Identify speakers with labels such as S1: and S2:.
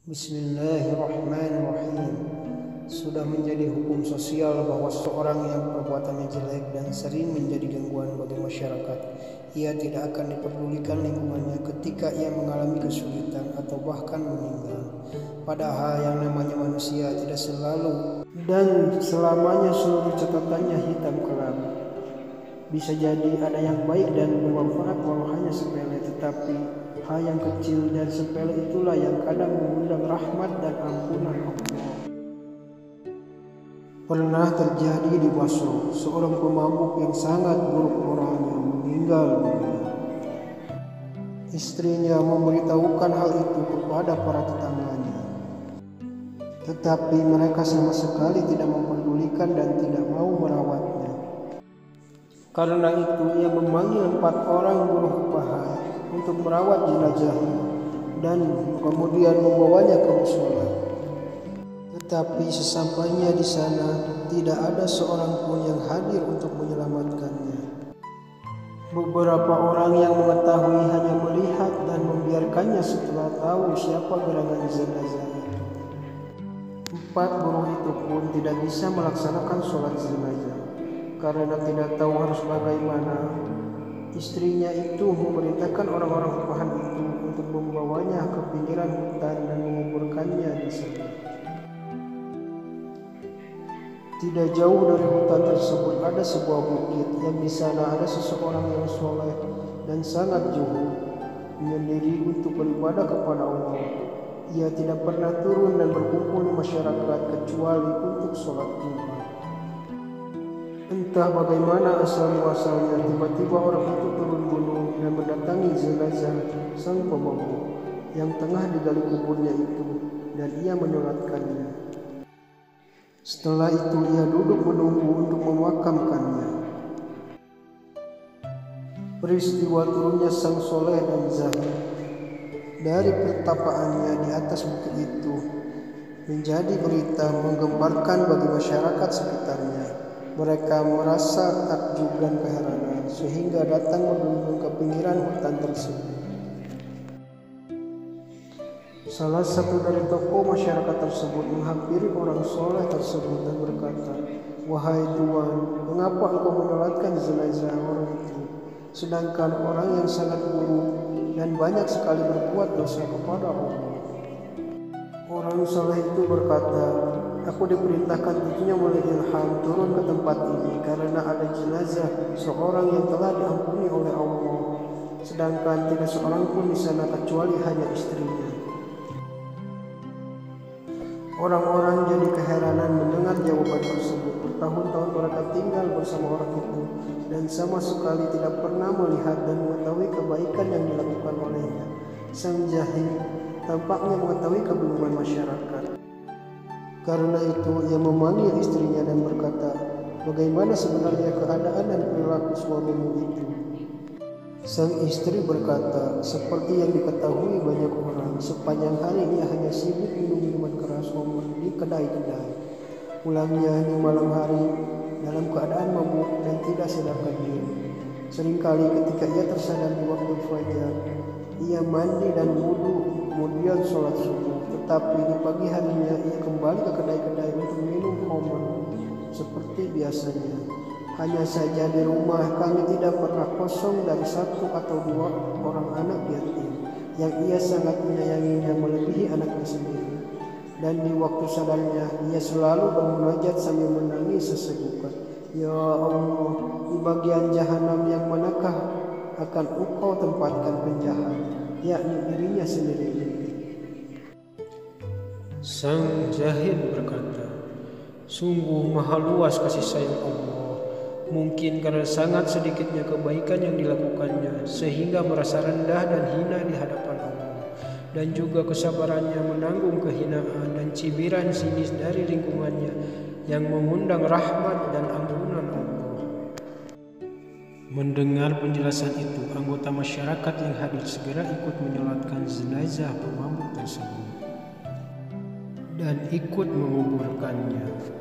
S1: Bismillahirrahmanirrahim. Sudah menjadi hukum sosial bahwa seorang yang perbuatannya jelek dan sering menjadi gangguan bagi masyarakat, ia tidak akan diperdulikan lingkungannya ketika ia mengalami kesulitan atau bahkan meninggal. Padahal yang namanya manusia tidak selalu dan selamanya seluruh catatannya hitam kelam. Bisa jadi ada yang baik dan bermanfaat walau hanya sepele, tetapi hal yang kecil dan sepele itulah yang kadang mengundang rahmat dan ampunan Allah. Pernah terjadi di Basra, seorang pemabuk yang sangat buruk orangnya meninggal dunia. Istrinya memberitahukan hal itu kepada para tetangganya, tetapi mereka sama sekali tidak memperdulikan dan tidak mau merawatnya. Karena itu ia memanggil 4 orang buruh paha untuk merawat jenazahnya dan kemudian membawanya ke mushola. Tetapi sesampainya di sana tidak ada seorang pun yang hadir untuk menyelamatkannya. Beberapa orang yang mengetahui hanya melihat dan membiarkannya setelah tahu siapa gerangan jenazah itu. 4 buruh itu pun tidak bisa melaksanakan sholat jenazah karena tidak tahu harus bagaimana. Istrinya itu memerintahkan orang-orang upahan itu untuk membawanya ke pinggiran hutan dan menguburkannya di sana. Tidak jauh dari hutan tersebut ada sebuah bukit yang di sana ada seseorang yang soleh dan sangat zuhud, menyendiri untuk beribadah kepada Allah. Ia tidak pernah turun dan berkumpul di masyarakat kecuali untuk sholat Jumat. Entah bagaimana asal-muasalnya, tiba-tiba orang itu turun gunung dan mendatangi jenazah sang pemabuk yang tengah digali kuburnya itu, dan ia menyolatkannya. Setelah itu ia duduk menunggu untuk memakamkannya. Peristiwa turunnya sang soleh dan zahid dari pertapaannya di atas bukit itu menjadi berita menggemparkan bagi masyarakat sekitarnya. Mereka merasa takjub dan keheranan sehingga datang berkunjung ke pinggiran hutan tersebut. Salah satu dari tokoh masyarakat tersebut menghampiri orang soleh tersebut dan berkata, "Wahai Tuan, mengapa engkau menyolatkan jenazah orang itu, sedangkan orang yang sangat buruk dan banyak sekali berbuat dosa kepada Allah?" Orang soleh itu berkata, "Aku diperintahkan tentunya oleh ilham turun ke tempat ini karena ada jenazah seorang yang telah diampuni oleh Allah, sedangkan tidak seorang pun di sana kecuali hanya istrinya." Orang-orang jadi keheranan mendengar jawaban tersebut. Bertahun-tahun mereka tinggal bersama orang itu dan sama sekali tidak pernah melihat dan mengetahui kebaikan yang dilakukan olehnya. Sang jahil tampaknya mengetahui kebingungan masyarakat. Karena itu ia memanggil istrinya dan berkata, "Bagaimana sebenarnya keadaan dan perilaku suamimu itu?" Sang istri berkata, "Seperti yang diketahui banyak orang, sepanjang hari ia hanya sibuk minum minuman keras homer di kedai-kedai. Pulangnya di malam hari dalam keadaan mabuk dan tidak sadarkan diri. Seringkali ketika ia tersadar di waktu fajar, ia mandi dan wudu kemudian sholat subuh. Tetapi di pagi harinya ia kembali ke kedai-kedai untuk minum homer seperti biasanya. Hanya saja di rumah kami tidak pernah kosong dari 1 atau 2 orang anak yatim yang ia sangat menyayanginya melebihi anaknya sendiri. Dan di waktu sadarnya ia selalu bermunajat sambil menangis sesegukan, 'Ya Allah, di bagian jahanam yang manakah akan engkau tempatkan penjahat, yakni dirinya sendiri?' Sang jahid berkata, "Sungguh maha luas kasih sayang Allah. Mungkin karena sangat sedikitnya kebaikan yang dilakukannya sehingga merasa rendah dan hina di hadapan Allah, dan juga kesabarannya menanggung kehinaan dan cibiran sinis dari lingkungannya yang mengundang rahmat dan ampunan Allah." Mendengar penjelasan itu, anggota masyarakat yang hadir segera ikut menyolatkan jenazah pemabuk tersebut dan ikut menguburkannya.